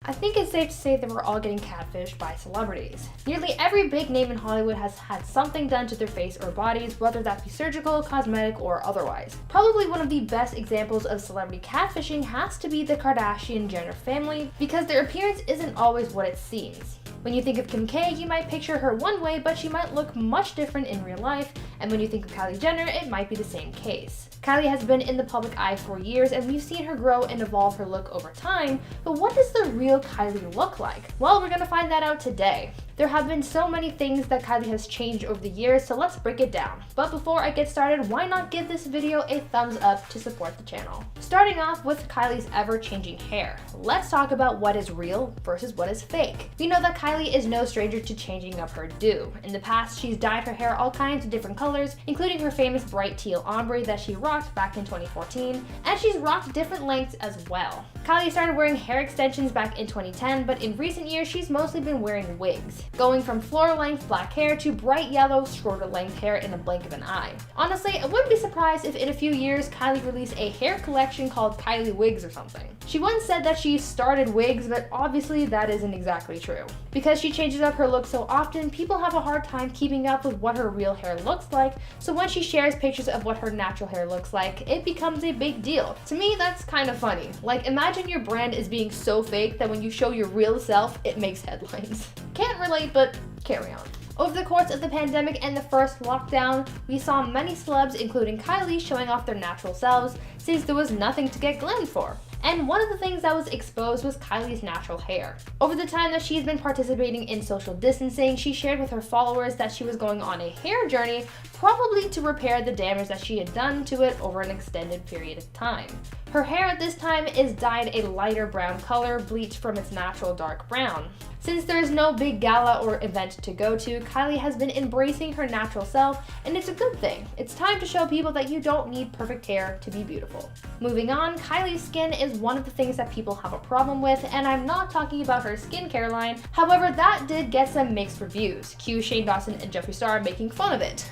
I think it's safe to say that we're all getting catfished by celebrities. Nearly every big name in Hollywood has had something done to their face or bodies, whether that be surgical, cosmetic, or otherwise. Probably one of the best examples of celebrity catfishing has to be the Kardashian-Jenner family, because their appearance isn't always what it seems. When you think of Kim K, you might picture her one way, but she might look much different in real life, and when you think of Kylie Jenner, it might be the same case. Kylie has been in the public eye for years, and we've seen her grow and evolve her look over time, but what does the real Kylie look like? Well, we're gonna find that out today. There have been so many things that Kylie has changed over the years, so let's break it down. But before I get started, why not give this video a thumbs up to support the channel? Starting off with Kylie's ever-changing hair. Let's talk about what is real versus what is fake. We know that Kylie is no stranger to changing up her do. In the past, she's dyed her hair all kinds of different colors, including her famous bright teal ombre that she rocked back in 2014, and she's rocked different lengths as well. Kylie started wearing hair extensions back in 2010, but in recent years, she's mostly been wearing wigs, going from floor-length black hair to bright yellow, shorter-length hair in a blink of an eye. Honestly, I wouldn't be surprised if in a few years, Kylie released a hair collection called Kylie Wigs or something. She once said that she started wigs, but obviously that isn't exactly true. Because she changes up her look so often, people have a hard time keeping up with what her real hair looks like, so when she shares pictures of what her natural hair looks like, it becomes a big deal. To me, that's kind of funny. Like, imagine your brand is being so fake that when you show your real self, it makes headlines. Can't relate, but carry on. Over the course of the pandemic and the first lockdown, we saw many celebs, including Kylie, showing off their natural selves since there was nothing to get glammed for. And one of the things that was exposed was Kylie's natural hair. Over the time that she's been participating in social distancing, she shared with her followers that she was going on a hair journey, probably to repair the damage that she had done to it over an extended period of time. Her hair at this time is dyed a lighter brown color, bleached from its natural dark brown. Since there is no big gala or event to go to, Kylie has been embracing her natural self, and it's a good thing. It's time to show people that you don't need perfect hair to be beautiful. Moving on, Kylie's skin is one of the things that people have a problem with, and I'm not talking about her skincare line. However, that did get some mixed reviews. Cue Shane Dawson and Jeffree Star making fun of it.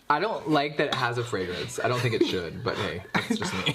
I don't like that it has a fragrance. I don't think it should, but hey, that's just me.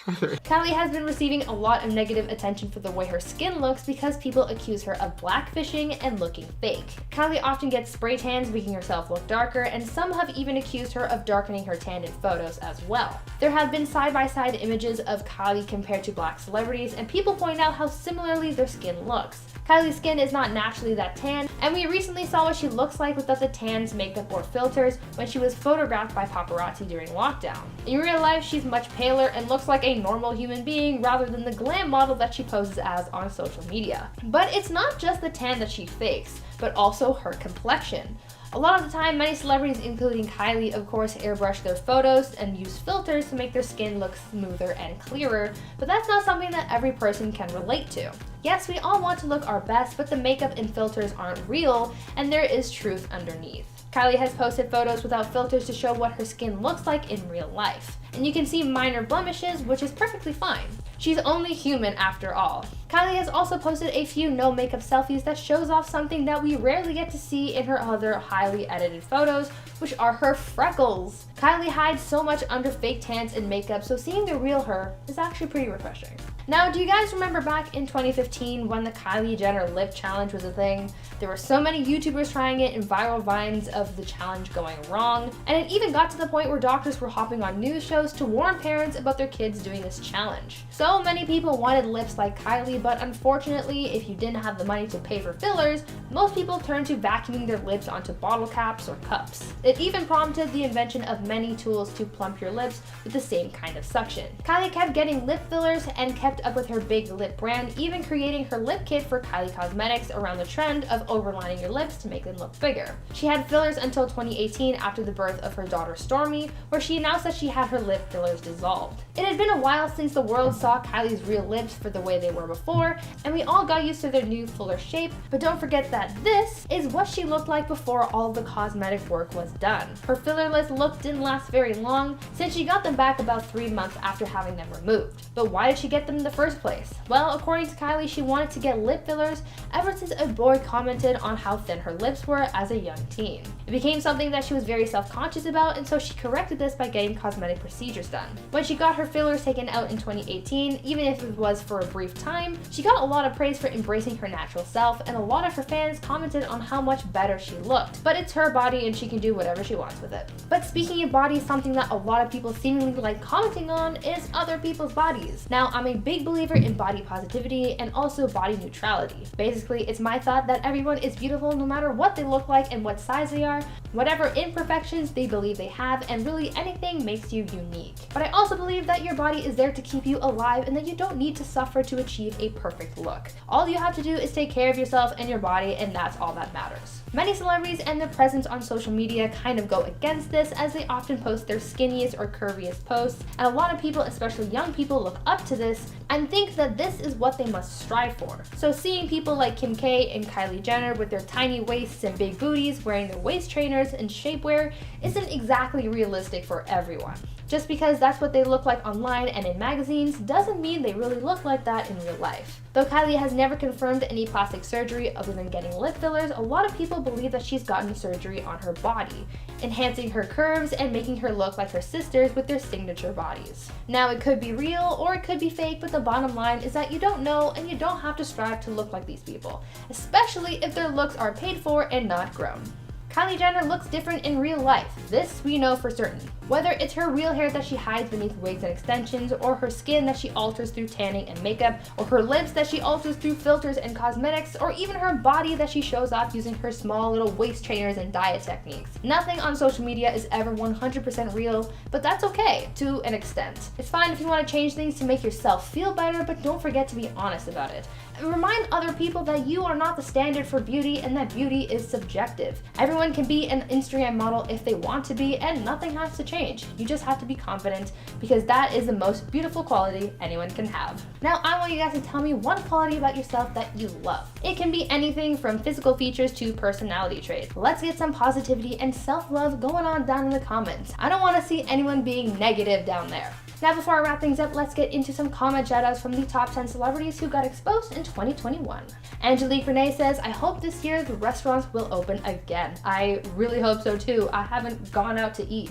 Kylie has been receiving a lot of negative attention for the way her skin looks because people accuse her of blackfishing and looking fake. Kylie often gets spray tans, making herself look darker, and some have even accused her of darkening her tan in photos as well. There have been side-by-side images of Kylie compared to black celebrities, and people point out how similarly their skin looks. Kylie's skin is not naturally that tan, and we recently saw what she looks like without the tans, makeup, or filters when she was photographed by paparazzi during lockdown. In real life, she's much paler and looks like a normal human being rather than the glam model that she poses as on social media. But it's not just the tan that she fakes, but also her complexion. A lot of the time, many celebrities, including Kylie, of course, airbrush their photos and use filters to make their skin look smoother and clearer, but that's not something that every person can relate to. Yes, we all want to look our best, but the makeup and filters aren't real, and there is truth underneath. Kylie has posted photos without filters to show what her skin looks like in real life. And you can see minor blemishes, which is perfectly fine. She's only human after all. Kylie has also posted a few no makeup selfies that shows off something that we rarely get to see in her other highly edited photos, which are her freckles. Kylie hides so much under fake tans and makeup, so seeing the real her is actually pretty refreshing. Now, do you guys remember back in 2015 when the Kylie Jenner lip challenge was a thing? There were so many YouTubers trying it and viral vines of the challenge going wrong, and it even got to the point where doctors were hopping on news shows to warn parents about their kids doing this challenge. So many people wanted lips like Kylie, but unfortunately, if you didn't have the money to pay for fillers, most people turned to vacuuming their lips onto bottle caps or cups. It even prompted the invention of many tools to plump your lips with the same kind of suction. Kylie kept getting lip fillers and kept up with her big lip brand, even creating her lip kit for Kylie Cosmetics around the trend of overlining your lips to make them look bigger. She had fillers until 2018 after the birth of her daughter Stormy, where she announced that she had her lip fillers dissolved. It had been a while since the world saw Kylie's real lips for the way they were before, and we all got used to their new fuller shape, but don't forget that this is what she looked like before all of the cosmetic work was done. Her fillerless look didn't last very long, since she got them back about 3 months after having them removed. But why did she get them in the first place? Well, according to Kylie, she wanted to get lip fillers ever since a boy commented on how thin her lips were as a young teen. It became something that she was very self-conscious about, and so she corrected this by getting cosmetic procedures done. When she got her fillers taken out in 2018, even if it was for a brief time, she got a lot of praise for embracing her natural self, and a lot of her fans commented on how much better she looked. But it's her body and she can do whatever she wants with it. But speaking of body, something that a lot of people seemingly like commenting on is other people's bodies. Now, I'm a big believer in body positivity and also body neutrality. Basically, it's my thought that everyone is beautiful no matter what they look like and what size they are, whatever imperfections they believe they have, and really anything makes you unique. But I also believe that your body is there to keep you alive and that you don't need to suffer to achieve a perfect look. All you have to do is take care of yourself and your body, and that's all that matters. Many celebrities and their presence on social media kind of go against this, as they often post their skinniest or curviest posts, and a lot of people, especially young people, look up to this and think that this is what they must strive for. So seeing people like Kim K and Kylie Jenner with their tiny waists and big booties wearing their waist trainers and shapewear isn't exactly realistic for everyone. Just because that's what they look like online and in magazines doesn't mean they really look like that in real life. Though Kylie has never confirmed any plastic surgery other than getting lip fillers, a lot of people believe that she's gotten surgery on her body, enhancing her curves and making her look like her sisters with their signature bodies. Now, it could be real or it could be fake, but the bottom line is that you don't know and you don't have to strive to look like these people, especially if their looks are paid for and not grown. Kylie Jenner looks different in real life. This we know for certain. Whether it's her real hair that she hides beneath wigs and extensions, or her skin that she alters through tanning and makeup, or her lips that she alters through filters and cosmetics, or even her body that she shows off using her small little waist trainers and diet techniques. Nothing on social media is ever 100% real, but that's okay to an extent. It's fine if you want to change things to make yourself feel better, but don't forget to be honest about it. And remind other people that you are not the standard for beauty and that beauty is subjective. Everyone can be an Instagram model if they want to be, and nothing has to change. You just have to be confident, because that is the most beautiful quality anyone can have. Now, I want you guys to tell me one quality about yourself that you love. It can be anything from physical features to personality traits. Let's get some positivity and self-love going on down in the comments. I don't want to see anyone being negative down there. Now, before I wrap things up, let's get into some comment shoutouts from the top 10 celebrities who got exposed in 2021. Angelique Renee says, I hope this year the restaurants will open again. I really hope so too. I haven't gone out to eat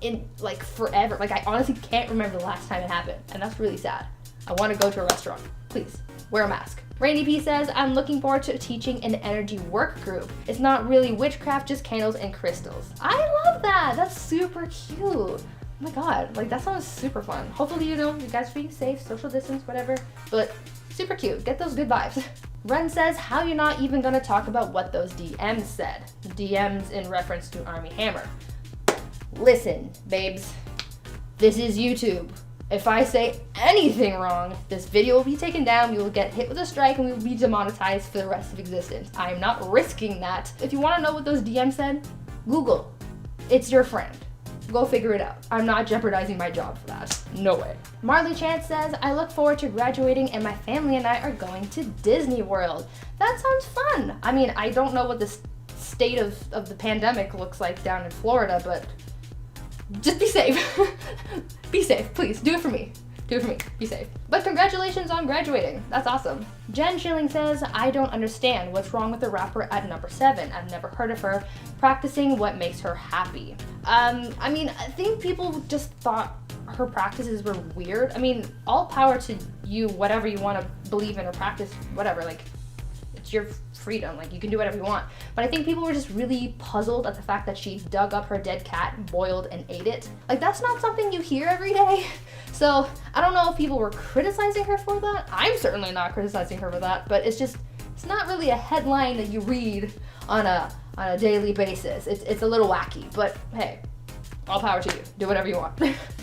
in like forever. Like, I honestly can't remember the last time it happened, and that's really sad. I want to go to a restaurant. Please, wear a mask. Rainy P says, I'm looking forward to teaching an energy work group. It's not really witchcraft, just candles and crystals. I love that. That's super cute. Oh my god, like that sounds super fun. Hopefully, you guys are being safe, social distance, whatever, but super cute. Get those good vibes. Ren says, how you not even gonna talk about what those DMs said? DMs in reference to Armie Hammer. Listen, babes, this is YouTube. If I say anything wrong, this video will be taken down, we will get hit with a strike, and we will be demonetized for the rest of existence. I am not risking that. If you wanna know what those DMs said, Google. It's your friend. Go figure it out. I'm not jeopardizing my job for that. No way. Marley Chance says, I look forward to graduating and my family and I are going to Disney World. That sounds fun. I mean, I don't know what the state of the pandemic looks like down in Florida, but just be safe. Be safe, please. Do it for me. Do it for me. Be safe. But congratulations on graduating. That's awesome. Jen Schilling says, I don't understand what's wrong with the rapper at number 7. I've never heard of her practicing what makes her happy. I mean, I think people just thought her practices were weird. I mean, all power to you, whatever you want to believe in or practice, whatever. Like, it's your freedom. Like, you can do whatever you want. But I think people were just really puzzled at the fact that she dug up her dead cat, boiled, and ate it. Like, that's not something you hear every day. So, I don't know if people were criticizing her for that. I'm certainly not criticizing her for that, but it's not really a headline that you read on a daily basis. It's a little wacky, but hey, all power to you. Do whatever you want.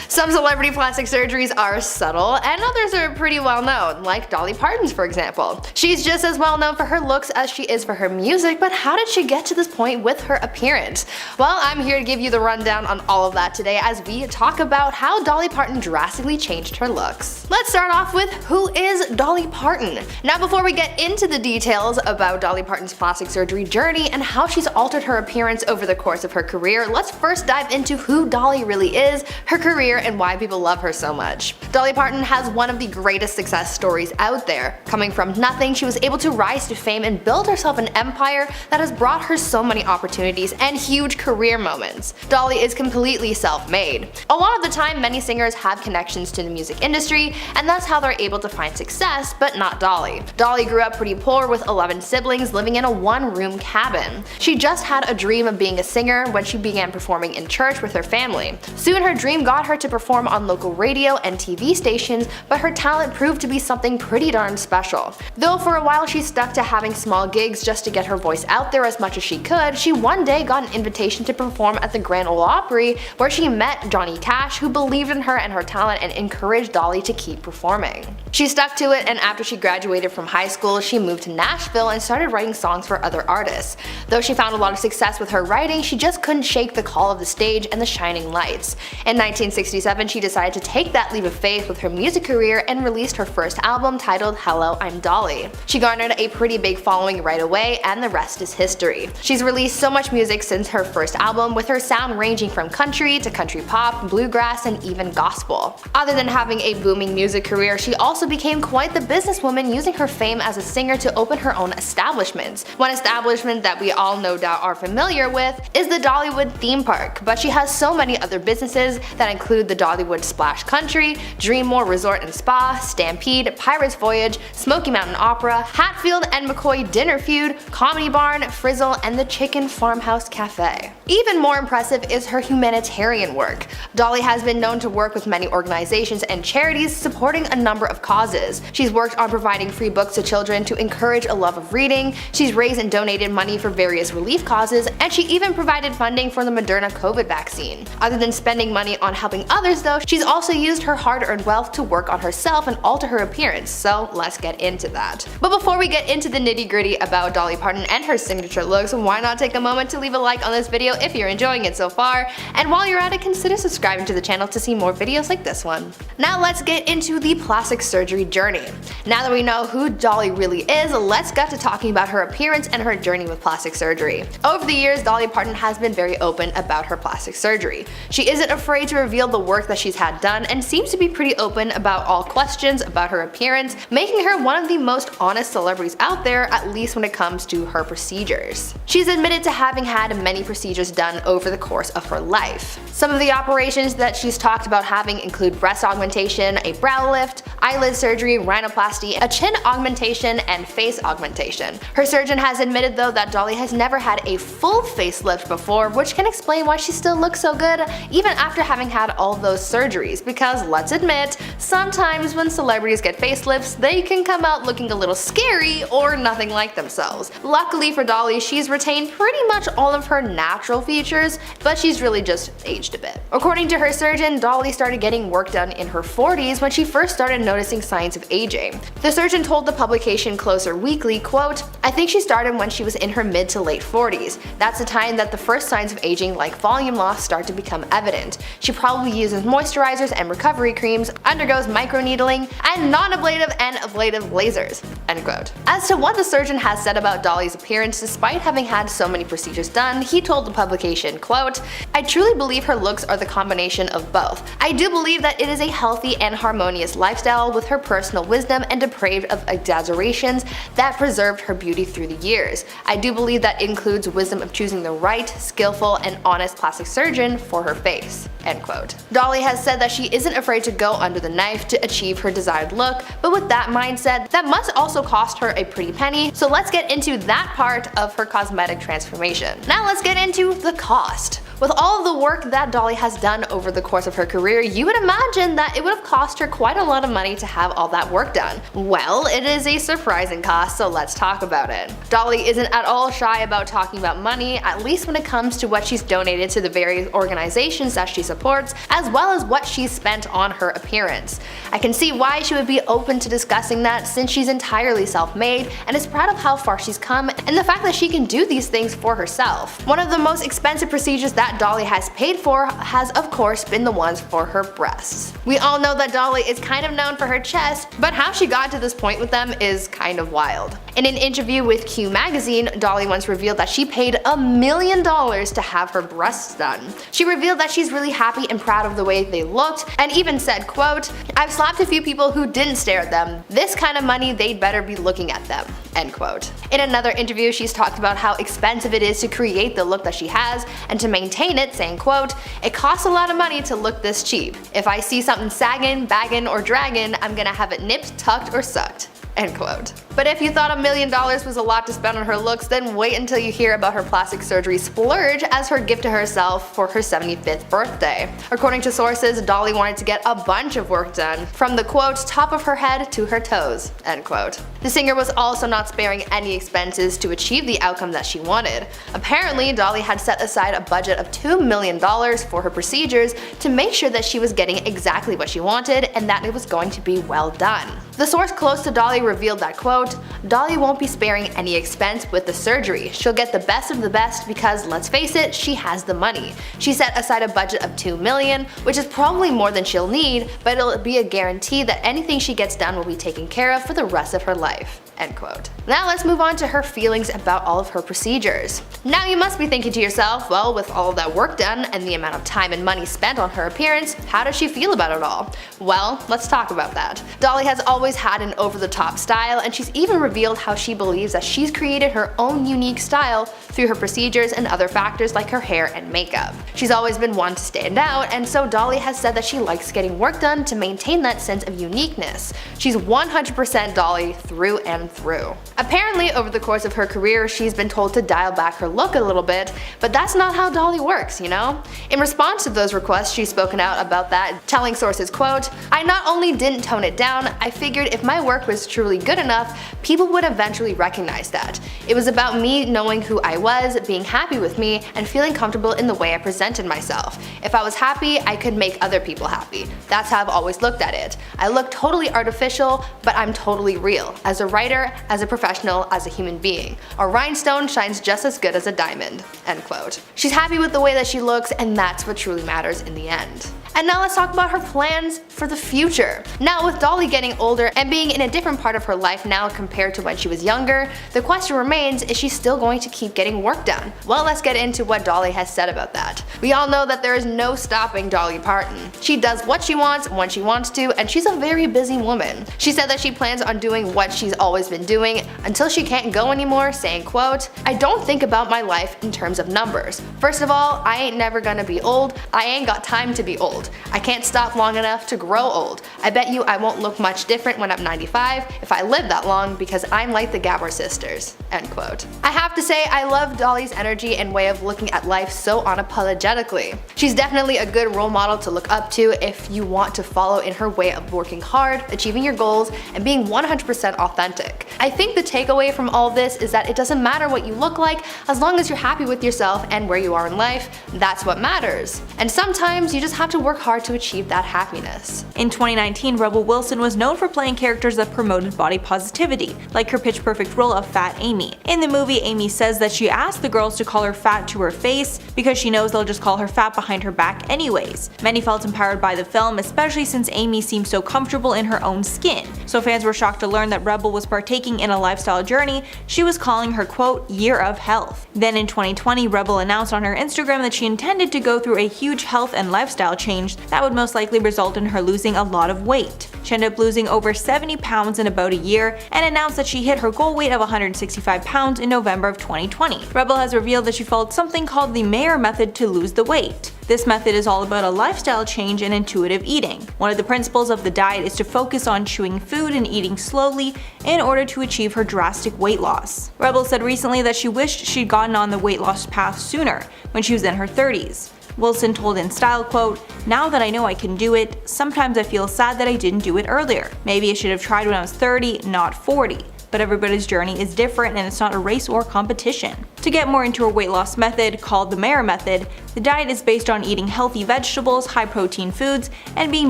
Some celebrity plastic surgeries are subtle, and others are pretty well known, like Dolly Parton's, for example. She's just as well known for her looks as she is for her music, but how did she get to this point with her appearance? Well, I'm here to give you the rundown on all of that today as we talk about how Dolly Parton drastically changed her looks. Let's start off with, who is Dolly Parton? Now, before we get into the details about Dolly Parton's plastic surgery journey and how she's altered her appearance over the course of her career, let's first dive into who Dolly really is, her career, and why people love her so much. Dolly Parton has one of the greatest success stories out there. Coming from nothing, she was able to rise to fame and build herself an empire that has brought her so many opportunities and huge career moments. Dolly is completely self-made. A lot of the time, many singers have connections to the music industry, and that's how they're able to find success, but not Dolly. Dolly grew up pretty poor with 11 siblings living in a one-room cabin. She just had a dream of being a singer when she began performing in church with her family. Soon her dream got her to perform on local radio and TV stations, but her talent proved to be something pretty darn special. Though for a while she stuck to having small gigs just to get her voice out there as much as she could, she one day got an invitation to perform at the Grand Ole Opry, where she met Johnny Cash, who believed in her and her talent and encouraged Dolly to keep performing. She stuck to it, and after she graduated from high school, she moved to Nashville and started writing songs for other artists. Though she found a lot of success with her writing, she just couldn't shake the call of the stage and the shining lights. In 1967, she decided to take that leap of faith with her music career and released her first album titled Hello, I'm Dolly. She garnered a pretty big following right away, and the rest is history. She's released so much music since her first album, with her sound ranging from country to country pop, bluegrass, and even gospel. Other than having a booming music career, she also became quite the businesswoman, using her fame as a singer to open her own establishments. One establishment that we all no doubt are familiar with is the Dollywood theme park, but she has so many other businesses that include the Dollywood Splash Country, Dreammore Resort and Spa, Stampede, Pirates Voyage, Smoky Mountain Opera, Hatfield and McCoy Dinner Feud, Comedy Barn, Frizzle, and the Chicken Farmhouse Cafe. Even more impressive is her humanitarian work. Dolly has been known to work with many organizations and charities supporting a number of causes. She's worked on providing free books to children to encourage a love of reading, she's raised and donated money for various relief causes, and she even provided funding for the Moderna COVID vaccine. Other than spending money on helping others though, she's also used her hard-earned wealth to work on herself and alter her appearance, so let's get into that. But before we get into the nitty-gritty about Dolly Parton and her signature looks, why not take a moment to leave a like on this video if you're enjoying it so far, and while you're at it, consider subscribing to the channel to see more videos like this one. Now let's get into the plastic surgery journey. Now that we know who Dolly really is, let's get to talking about her appearance and her journey with plastic surgery. Over the years, Dolly Parton has been very open about her plastic surgery. She isn't afraid to reveal the work that she's had done and seems to be pretty open about all questions about her appearance, making her one of the most honest celebrities out there, at least when it comes to her procedures. She's admitted to having had many procedures done over the course of her life. Some of the operations that she's talked about having include breast augmentation, a brow lift, eyelid surgery, rhinoplasty, a chin augmentation, and face augmentation. Her surgeon has admitted though that Dolly has never had a full facelift before, which can explain why she still looks so good even after having had all those surgeries, because let's admit, sometimes when celebrities get facelifts, they can come out looking a little scary or nothing like themselves. Luckily for Dolly, she's retained pretty much all of her natural features, but she's really just aged a bit. According to her surgeon, Dolly started getting work done in her 40s when she first started noticing signs of aging. The surgeon told the publication Closer Weekly, quote, "I think she started when she was in her mid to late 40s. That's the time that the first signs of aging like volume loss start to become evident. She probably uses moisturizers and recovery creams, undergoes microneedling, and non-ablative and ablative lasers." End quote. As to what the surgeon has said about Dolly's appearance despite having had so many procedures done, he told the publication, quote, "I truly believe her looks are the combination of both. I do believe that it is a healthy and harmonious lifestyle with her personal wisdom and depraved of exaggerations that preserved her beauty through the years. I do believe that includes wisdom of choosing the right, skillful, and honest plastic surgeon for her face." End quote. Dolly has said that she isn't afraid to go under the knife to achieve her desired look, but with that mindset, that must also cost her a pretty penny, so let's get into that part of her cosmetic transformation. Now let's get into the cost. With all of the work that Dolly has done over the course of her career, you would imagine that it would have cost her quite a lot of money to have all that work done. Well, it is a surprising cost, so let's talk about it. Dolly isn't at all shy about talking about money, at least when it comes to what she's donated to the various organizations that she supports, as well as what she's spent on her appearance. I can see why she would be open to discussing that, since she's entirely self-made and is proud of how far she's come and the fact that she can do these things for herself. One of the most expensive procedures that that Dolly has paid for has of course been the ones for her breasts. We all know that Dolly is kind of known for her chest, but how she got to this point with them is kind of wild. In an interview with Q magazine, Dolly once revealed that she paid $1 million to have her breasts done. She revealed that she's really happy and proud of the way they looked, and even said, quote, "I've slapped a few people who didn't stare at them. This kind of money, they'd better be looking at them." End quote. In another interview, she's talked about how expensive it is to create the look that she has and to maintain it, saying, quote, "It costs a lot of money to look this cheap. If I see something sagging, bagging, or dragging, I'm gonna have it nipped, tucked, or sucked." End quote. But if you thought $1 million was a lot to spend on her looks, then wait until you hear about her plastic surgery splurge as her gift to herself for her 75th birthday. According to sources, Dolly wanted to get a bunch of work done, from the quote, "top of her head to her toes," end quote. The singer was also not sparing any expenses to achieve the outcome that she wanted. Apparently, Dolly had set aside a budget of $2 million for her procedures to make sure that she was getting exactly what she wanted and that it was going to be well done. The source close to Dolly revealed that, quote, "Dolly won't be sparing any expense with the surgery. She'll get the best of the best because, let's face it, she has the money. She set aside a budget of $2 million, which is probably more than she'll need, but it'll be a guarantee that anything she gets done will be taken care of for the rest of her life." End quote. Now let's move on to her feelings about all of her procedures. Now you must be thinking to yourself, well, with all of that work done and the amount of time and money spent on her appearance, how does she feel about it all? Well, let's talk about that. Dolly has always had an over-the-top style, and she's even revealed how she believes that she's created her own unique style through her procedures and other factors like her hair and makeup. She's always been one to stand out, and so Dolly has said that she likes getting work done to maintain that sense of uniqueness. She's 100% Dolly through and through. Apparently, over the course of her career, she's been told to dial back her look a little bit, but that's not how Dolly works, you know? In response to those requests, she's spoken out about that, telling sources, quote, "I not only didn't tone it down, I figured if my work was truly good enough, people would eventually recognize that. It was about me knowing who I was, being happy with me, and feeling comfortable in the way I presented myself. If I was happy, I could make other people happy. That's how I've always looked at it. I look totally artificial, but I'm totally real. As a writer, as a professional, as a human being. A rhinestone shines just as good as a diamond." End quote. She's happy with the way that she looks, and that's what truly matters in the end. And now let's talk about her plans for the future. Now, with Dolly getting older and being in a different part of her life now compared to when she was younger, the question remains, is she still going to keep getting work done? Well, let's get into what Dolly has said about that. We all know that there is no stopping Dolly Parton. She does what she wants when she wants to, and she's a very busy woman. She said that she plans on doing what she's always been doing until she can't go anymore, saying, quote, "I don't think about my life in terms of numbers. First of all, I ain't never gonna be old. I ain't got time to be old. I can't stop long enough to grow old. I bet you I won't look much different when I'm 95 if I live that long because I'm like the Gabber sisters." End quote. I have to say, I love Dolly's energy and way of looking at life so unapologetically. She's definitely a good role model to look up to if you want to follow in her way of working hard, achieving your goals, and being 100% authentic. I think the takeaway from all this is that it doesn't matter what you look like as long as you're happy with yourself and where you are in life. That's what matters. And sometimes you just have to work hard to achieve that happiness. In 2019, Rebel Wilson was known for playing characters that promoted body positivity, like her Pitch Perfect role of Fat Amy. In the movie, Amy says that she asked the girls to call her fat to her face because she knows they'll just call her fat behind her back anyways. Many felt empowered by the film, especially since Amy seemed so comfortable in her own skin. So fans were shocked to learn that Rebel was partaking in a lifestyle journey she was calling her, quote, "year of health." Then in 2020, Rebel announced on her Instagram that she intended to go through a huge health and lifestyle change that would most likely result in her losing a lot of weight. She ended up losing over 70 pounds in about a year and announced that she hit her goal weight of 165 pounds in November of 2020. Rebel has revealed that she followed something called the Mayer method to lose the weight. This method is all about a lifestyle change and intuitive eating. One of the principles of the diet is to focus on chewing food and eating slowly in order to achieve her drastic weight loss. Rebel said recently that she wished she'd gotten on the weight loss path sooner, when she was in her 30s. Wilson told in style, quote, "Now that I know I can do it, sometimes I feel sad that I didn't do it earlier. Maybe I should have tried when I was 30, not 40. But everybody's journey is different and it's not a race or competition." To get more into her weight loss method, called the Mayor Method, the diet is based on eating healthy vegetables, high-protein foods, and being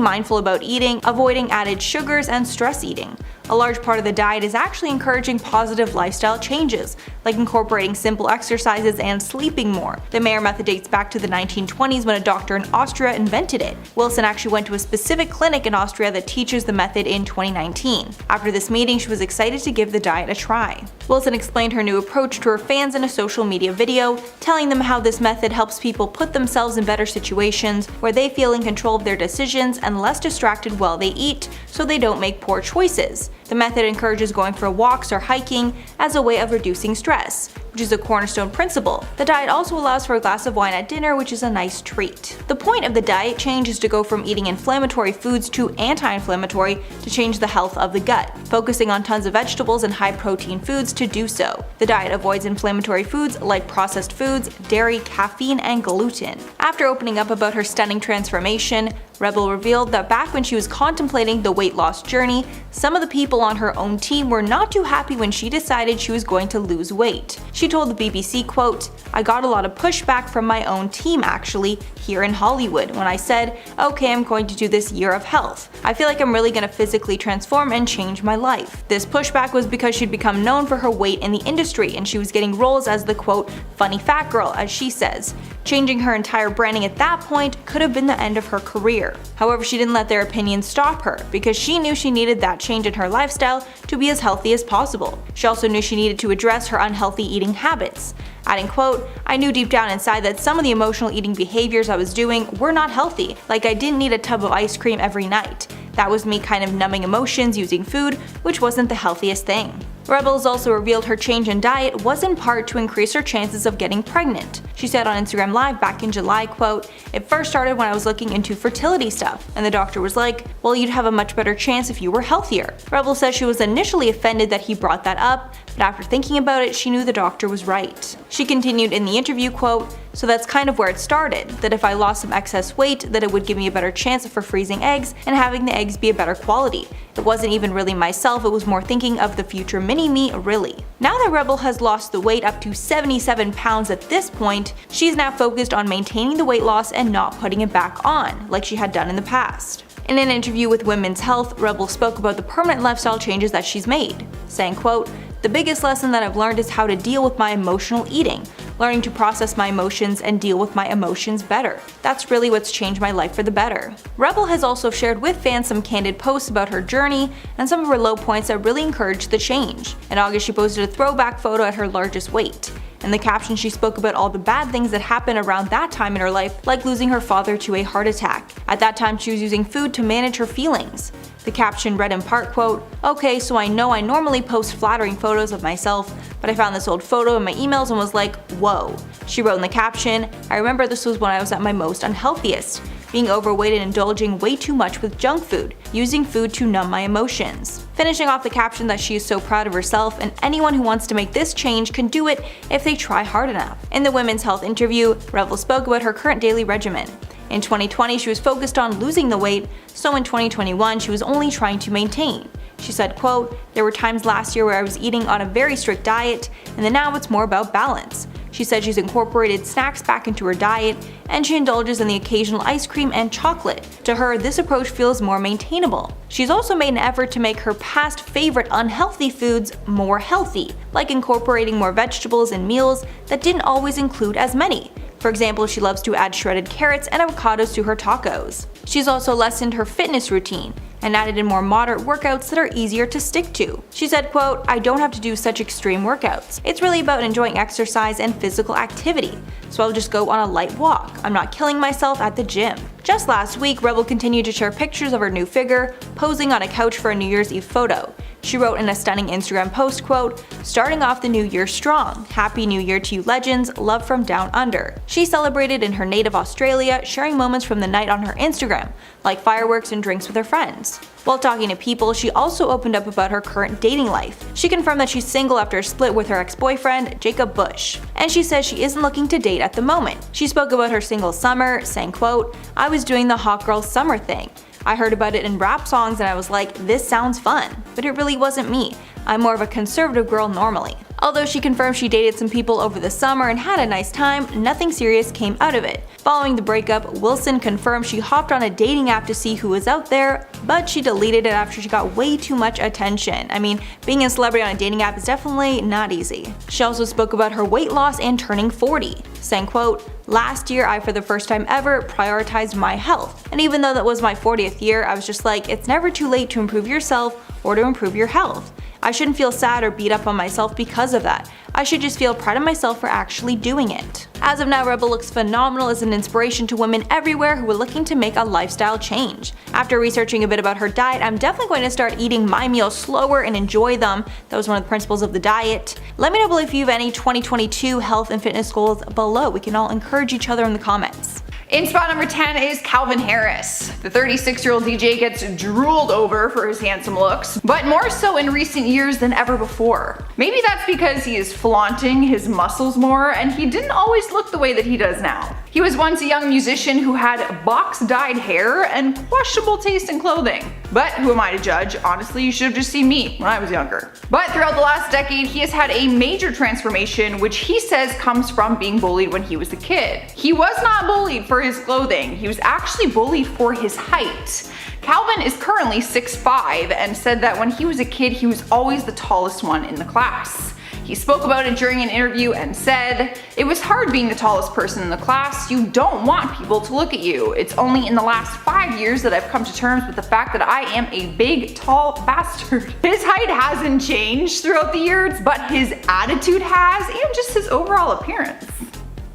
mindful about eating, avoiding added sugars, and stress eating. A large part of the diet is actually encouraging positive lifestyle changes, like incorporating simple exercises and sleeping more. The Mayor Method dates back to the 1920s when a doctor in Austria invented it. Wilson actually went to a specific clinic in Austria that teaches the method in 2019. After this meeting, she was excited to give the diet a try. Wilson explained her new approach to her fans in a social media video, telling them how this method helps people put themselves in better situations where they feel in control of their decisions and less distracted while they eat, so they don't make poor choices. The method encourages going for walks or hiking as a way of reducing stress, which is a cornerstone principle. The diet also allows for a glass of wine at dinner, which is a nice treat. The point of the diet change is to go from eating inflammatory foods to anti-inflammatory to change the health of the gut, focusing on tons of vegetables and high-protein foods to do so. The diet avoids inflammatory foods like processed foods, dairy, caffeine, and gluten. After opening up about her stunning transformation, Rebel revealed that back when she was contemplating the weight loss journey, some of the people on her own team were not too happy when she decided she was going to lose weight. She told the BBC, quote, "I got a lot of pushback from my own team actually, here in Hollywood, when I said, okay, I'm going to do this year of health. I feel like I'm really going to physically transform and change my life." This pushback was because she'd become known for her weight in the industry and she was getting roles as the quote, funny fat girl, as she says. Changing her entire branding at that point could have been the end of her career. However, she didn't let their opinions stop her, because she knew she needed that change in her lifestyle to be as healthy as possible. She also knew she needed to address her unhealthy eating habits. Adding, quote, "I knew deep down inside that some of the emotional eating behaviors I was doing were not healthy, like I didn't need a tub of ice cream every night. That was me kind of numbing emotions using food, which wasn't the healthiest thing." Rebels also revealed her change in diet was in part to increase her chances of getting pregnant. She said on Instagram Live back in July, quote, "It first started when I was looking into fertility stuff, and the doctor was like, well, you'd have a much better chance if you were healthier." Rebel says she was initially offended that he brought that up, but after thinking about it, she knew the doctor was right. She continued in the interview, quote, "So that's kind of where it started, that if I lost some excess weight, that it would give me a better chance for freezing eggs and having the eggs be a better quality. It wasn't even really myself, it was more thinking of the future mini-me, really." Now that Rebel has lost the weight up to 77 pounds at this point, she's now focused on maintaining the weight loss and not putting it back on, like she had done in the past. In an interview with Women's Health, Rebel spoke about the permanent lifestyle changes that she's made, saying, quote, "The biggest lesson that I've learned is how to deal with my emotional eating, learning to process my emotions and deal with my emotions better. That's really what's changed my life for the better." Rebel has also shared with fans some candid posts about her journey and some of her low points that really encouraged the change. In August, she posted a throwback photo at her largest weight. In the caption, she spoke about all the bad things that happened around that time in her life, like losing her father to a heart attack. At that time, she was using food to manage her feelings. The caption read in part, quote, "Okay, so I know I normally post flattering photos of myself, but I found this old photo in my emails and was like, whoa." She wrote in the caption, "I remember this was when I was at my most unhealthiest, being overweight and indulging way too much with junk food, using food to numb my emotions." Finishing off the caption that she is so proud of herself and anyone who wants to make this change can do it if they try hard enough. In the Women's Health interview, Rebel spoke about her current daily regimen. In 2020, she was focused on losing the weight, so in 2021, she was only trying to maintain. She said, quote, "There were times last year where I was eating on a very strict diet, and then now it's more about balance." She said she's incorporated snacks back into her diet, and she indulges in the occasional ice cream and chocolate. To her, this approach feels more maintainable. She's also made an effort to make her past favorite unhealthy foods more healthy, like incorporating more vegetables in meals that didn't always include as many. For example, she loves to add shredded carrots and avocados to her tacos. She's also lessened her fitness routine and added in more moderate workouts that are easier to stick to. She said, quote, "I don't have to do such extreme workouts. It's really about enjoying exercise and physical activity, so I'll just go on a light walk. I'm not killing myself at the gym." Just last week, Rebel continued to share pictures of her new figure, posing on a couch for a New Year's Eve photo. She wrote in a stunning Instagram post, quote, "Starting off the new year strong. Happy New Year to you legends, love from down under." She celebrated in her native Australia, sharing moments from the night on her Instagram, like fireworks and drinks with her friends. While talking to People, she also opened up about her current dating life. She confirmed that she's single after a split with her ex-boyfriend, Jacob Bush. And she says she isn't looking to date at the moment. She spoke about her single summer, saying, quote, "I was doing the hot girl summer thing. I heard about it in rap songs and I was like, this sounds fun. But it really wasn't me. I'm more of a conservative girl normally." Although she confirmed she dated some people over the summer and had a nice time, nothing serious came out of it. Following the breakup, Wilson confirmed she hopped on a dating app to see who was out there, but she deleted it after she got way too much attention. I mean, being a celebrity on a dating app is definitely not easy. She also spoke about her weight loss and turning 40, saying, quote, "Last year I for the first time ever prioritized my health. And even though that was my 40th year, I was just like, it's never too late to improve yourself or to improve your health. I shouldn't feel sad or beat up on myself because of that. I should just feel proud of myself for actually doing it." As of now, Rebel looks phenomenal as an inspiration to women everywhere who are looking to make a lifestyle change. After researching a bit about her diet, I'm definitely going to start eating my meals slower and enjoy them. That was one of the principles of the diet. Let me know below if you have any 2022 health and fitness goals below. We can all encourage each other in the comments. In spot number 10 is Calvin Harris. The 36-year-old DJ gets drooled over for his handsome looks, but more so in recent years than ever before. Maybe that's because he is flaunting his muscles more and he didn't always look the way that he does now. He was once a young musician who had box-dyed hair and questionable taste in clothing. But who am I to judge? Honestly, you should have just seen me when I was younger. But throughout the last decade, he has had a major transformation, which he says comes from being bullied when he was a kid. He was not bullied for his clothing, he was actually bullied for his height. Calvin is currently 6'5" and said that when he was a kid, he was always the tallest one in the class. He spoke about it during an interview and said, "It was hard being the tallest person in the class. You don't want people to look at you. It's only in the last 5 years that I've come to terms with the fact that I am a big, tall bastard." His height hasn't changed throughout the years, but his attitude has, and just his overall appearance.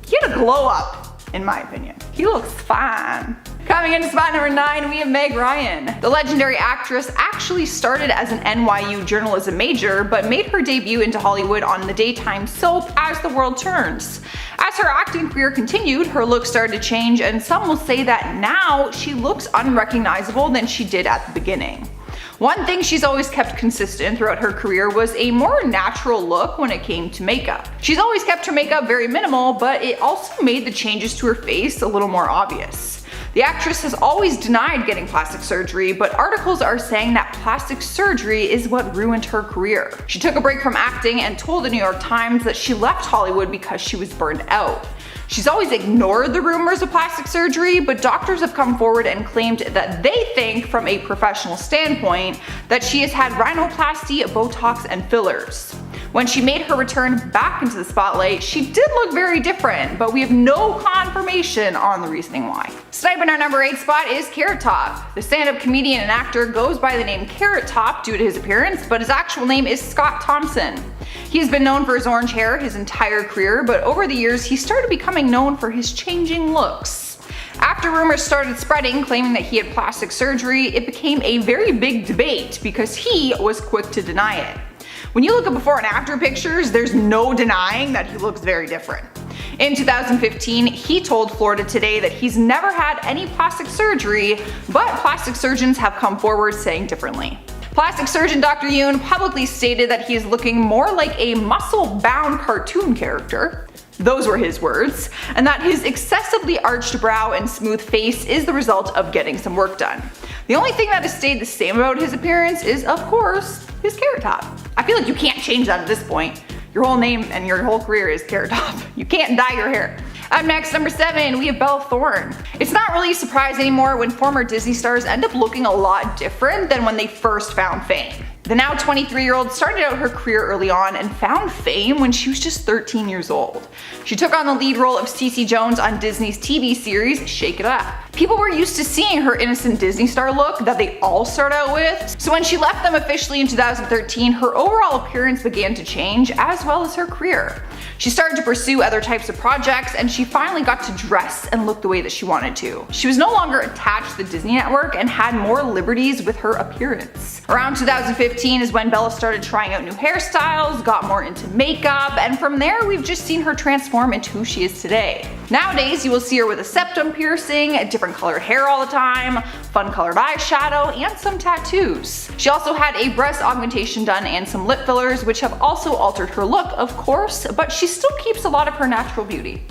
He had a glow up, in my opinion. He looks fine. Coming into spot number 9, we have Meg Ryan. The legendary actress actually started as an NYU journalism major, but made her debut into Hollywood on the daytime soap As the World Turns. As her acting career continued, her look started to change, and some will say that now she looks unrecognizable than she did at the beginning. One thing she's always kept consistent throughout her career was a more natural look when it came to makeup. She's always kept her makeup very minimal, but it also made the changes to her face a little more obvious. The actress has always denied getting plastic surgery, but articles are saying that plastic surgery is what ruined her career. She took a break from acting and told the New York Times that she left Hollywood because she was burned out. She's always ignored the rumors of plastic surgery, but doctors have come forward and claimed that they think, from a professional standpoint, that she has had rhinoplasty, Botox, and fillers. When she made her return back into the spotlight, she did look very different, but we have no confirmation on the reasoning why. Sniping our number 8 spot is Carrot Top. The stand-up comedian and actor goes by the name Carrot Top due to his appearance, but his actual name is Scott Thompson. He's been known for his orange hair his entire career, but over the years he started becoming known for his changing looks. After rumors started spreading claiming that he had plastic surgery, it became a very big debate because he was quick to deny it. When you look at before and after pictures, there's no denying that he looks very different. In 2015, he told Florida Today that he's never had any plastic surgery, but plastic surgeons have come forward saying differently. Plastic surgeon Dr. Yoon publicly stated that he is looking more like a muscle-bound cartoon character. Those were his words, and that his excessively arched brow and smooth face is the result of getting some work done. The only thing that has stayed the same about his appearance is, of course, his Carrot Top. I feel like you can't change that at this point. Your whole name and your whole career is Carrot Top. You can't dye your hair. Up next, number 7, we have Belle Thorne. It's not really a surprise anymore when former Disney stars end up looking a lot different than when they first found fame. The now 23-year-old started out her career early on and found fame when she was just 13 years old. She took on the lead role of Cece Jones on Disney's TV series Shake It Up. People were used to seeing her innocent Disney star look that they all start out with, so when she left them officially in 2013, her overall appearance began to change as well as her career. She started to pursue other types of projects, and she finally got to dress and look the way that she wanted to. She was no longer attached to the Disney network and had more liberties with her appearance. Around 2015 is when Bella started trying out new hairstyles, got more into makeup, and from there we've just seen her transform into who she is today. Nowadays you will see her with a septum piercing, different colored hair all the time, fun colored eyeshadow, and some tattoos. She also had a breast augmentation done and some lip fillers, which have also altered her look, of course, but she still keeps a lot of her natural beauty.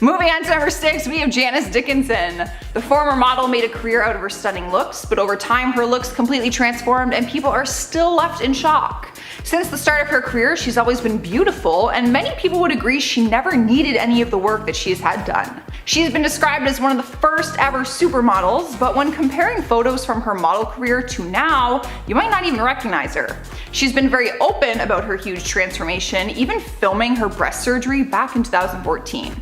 Moving on to number 6, we have Janice Dickinson. The former model made a career out of her stunning looks, but over time her looks completely transformed and people are still left in shock. Since the start of her career, she's always been beautiful, and many people would agree she never needed any of the work that she has had done. She's been described as one of the first ever supermodels, but when comparing photos from her model career to now, you might not even recognize her. She's been very open about her huge transformation, even filming her breast surgery back in 2014.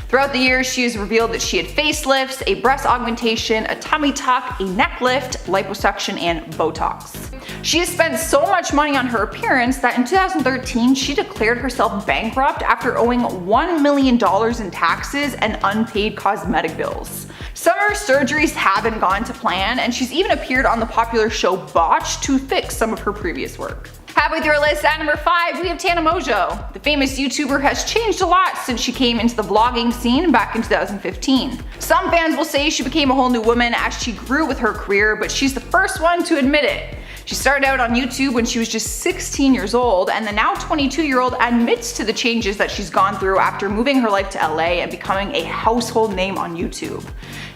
Throughout the years, she has revealed that she had facelifts, a breast augmentation, a tummy tuck, a neck lift, liposuction, and Botox. She has spent so much money on her appearance that in 2013, she declared herself bankrupt after owing $1 million in taxes and unpaid cosmetic bills. Some of her surgeries haven't gone to plan, and she's even appeared on the popular show Botched to fix some of her previous work. Halfway through our list, at number 5, we have Tana Mongeau. The famous YouTuber has changed a lot since she came into the vlogging scene back in 2015. Some fans will say she became a whole new woman as she grew with her career, but she's the first one to admit it. She started out on YouTube when she was just 16 years old, and the now 22-year-old admits to the changes that she's gone through after moving her life to LA and becoming a household name on YouTube.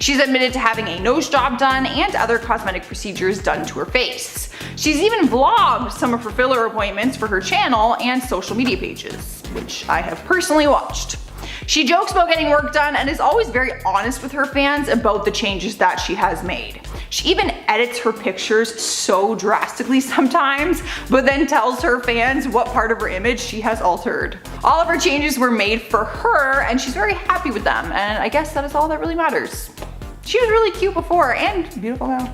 She's admitted to having a nose job done and other cosmetic procedures done to her face. She's even vlogged some of her filler appointments for her channel and social media pages, which I have personally watched. She jokes about getting work done and is always very honest with her fans about the changes that she has made. She even edits her pictures so drastically sometimes, but then tells her fans what part of her image she has altered. All of her changes were made for her, and she's very happy with them, and I guess that is all that really matters. She was really cute before and beautiful now.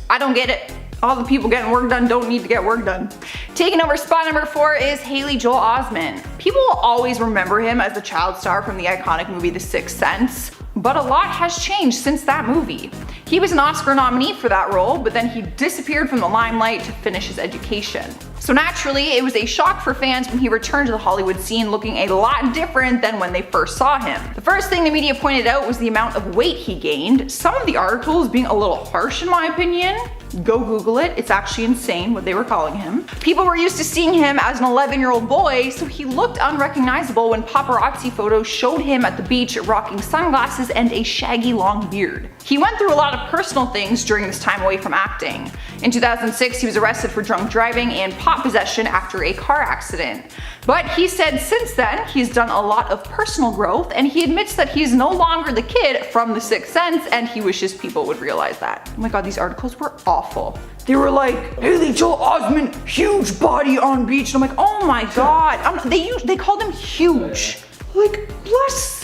I don't get it. All the people getting work done don't need to get work done. Taking over spot number 4 is Haley Joel Osment. People will always remember him as the child star from the iconic movie The Sixth Sense, but a lot has changed since that movie. He was an Oscar nominee for that role, but then he disappeared from the limelight to finish his education. So naturally, it was a shock for fans when he returned to the Hollywood scene looking a lot different than when they first saw him. The first thing the media pointed out was the amount of weight he gained, some of the articles being a little harsh in my opinion. Go Google it, it's actually insane what they were calling him. People were used to seeing him as an 11-year-old boy, so he looked unrecognizable when paparazzi photos showed him at the beach rocking sunglasses and a shaggy long beard. He went through a lot of personal things during this time away from acting. In 2006, he was arrested for drunk driving and pot possession after a car accident. But he said since then, he's done a lot of personal growth, and he admits that he's no longer the kid from The Sixth Sense, and he wishes people would realize that. Oh my god, these articles were awful. They were like, Haley Joel Osment, huge body on beach. And I'm like, oh my god. They called him huge. Like,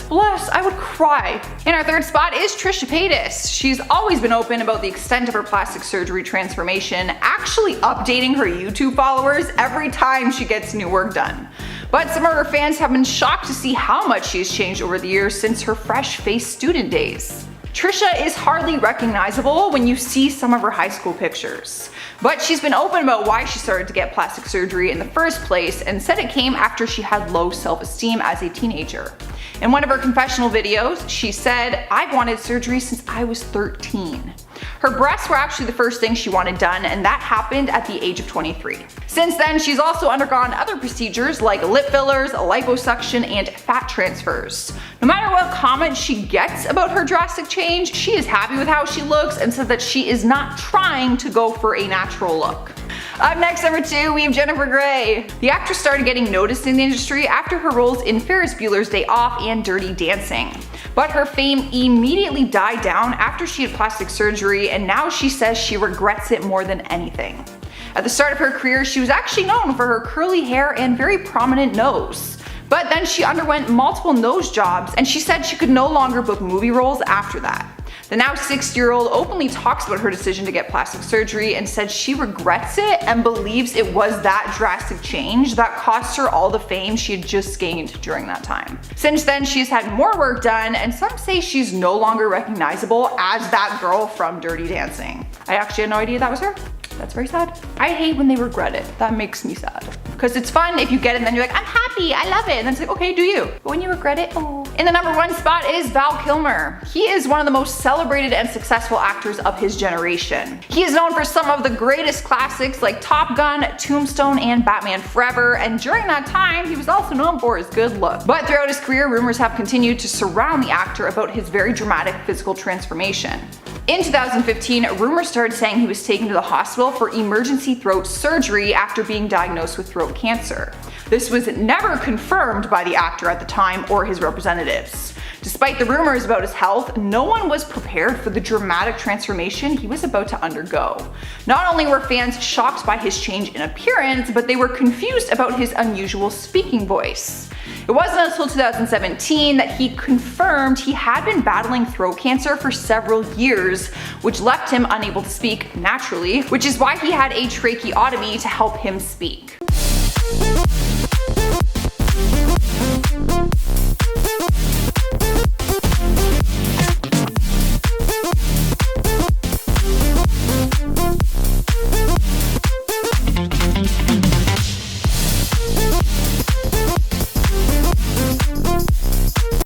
bless, I would cry. In our third spot is Trisha Paytas. She's always been open about the extent of her plastic surgery transformation, actually updating her YouTube followers every time she gets new work done. But some of her fans have been shocked to see how much she's changed over the years since her fresh-faced student days. Trisha is hardly recognizable when you see some of her high school pictures. But she's been open about why she started to get plastic surgery in the first place and said it came after she had low self-esteem as a teenager. In one of her confessional videos, she said, "I've wanted surgery since I was 13. Her breasts were actually the first thing she wanted done, and that happened at the age of 23. Since then, she's also undergone other procedures like lip fillers, liposuction, and fat transfers. No matter what comments she gets about her drastic change, she is happy with how she looks and says that she is not trying to go for a natural look. Up next, number 2, we have Jennifer Grey. The actress started getting noticed in the industry after her roles in Ferris Bueller's Day Off and Dirty Dancing. But her fame immediately died down after she had plastic surgery, and now she says she regrets it more than anything. At the start of her career, she was actually known for her curly hair and very prominent nose. But then she underwent multiple nose jobs, and she said she could no longer book movie roles after that. The now 60-year-old openly talks about her decision to get plastic surgery and said she regrets it and believes it was that drastic change that cost her all the fame she had just gained during that time. Since then, she's had more work done, and some say she's no longer recognizable as that girl from Dirty Dancing. I actually had no idea that was her. That's very sad. I hate when they regret it. That makes me sad. Because it's fun if you get it and then you're like, I'm happy, I love it. And then it's like, okay, do you? But when you regret it, oh. In the number 1 spot is Val Kilmer. He is one of the most celebrated and successful actors of his generation. He is known for some of the greatest classics like Top Gun, Tombstone, and Batman Forever. And during that time, he was also known for his good look. But throughout his career, rumors have continued to surround the actor about his very dramatic physical transformation. In 2015, rumors started saying he was taken to the hospital for emergency throat surgery after being diagnosed with throat cancer. This was never confirmed by the actor at the time or his representatives. Despite the rumors about his health, no one was prepared for the dramatic transformation he was about to undergo. Not only were fans shocked by his change in appearance, but they were confused about his unusual speaking voice. It wasn't until 2017 that he confirmed he had been battling throat cancer for several years, which left him unable to speak naturally, which is why he had a tracheotomy to help him speak.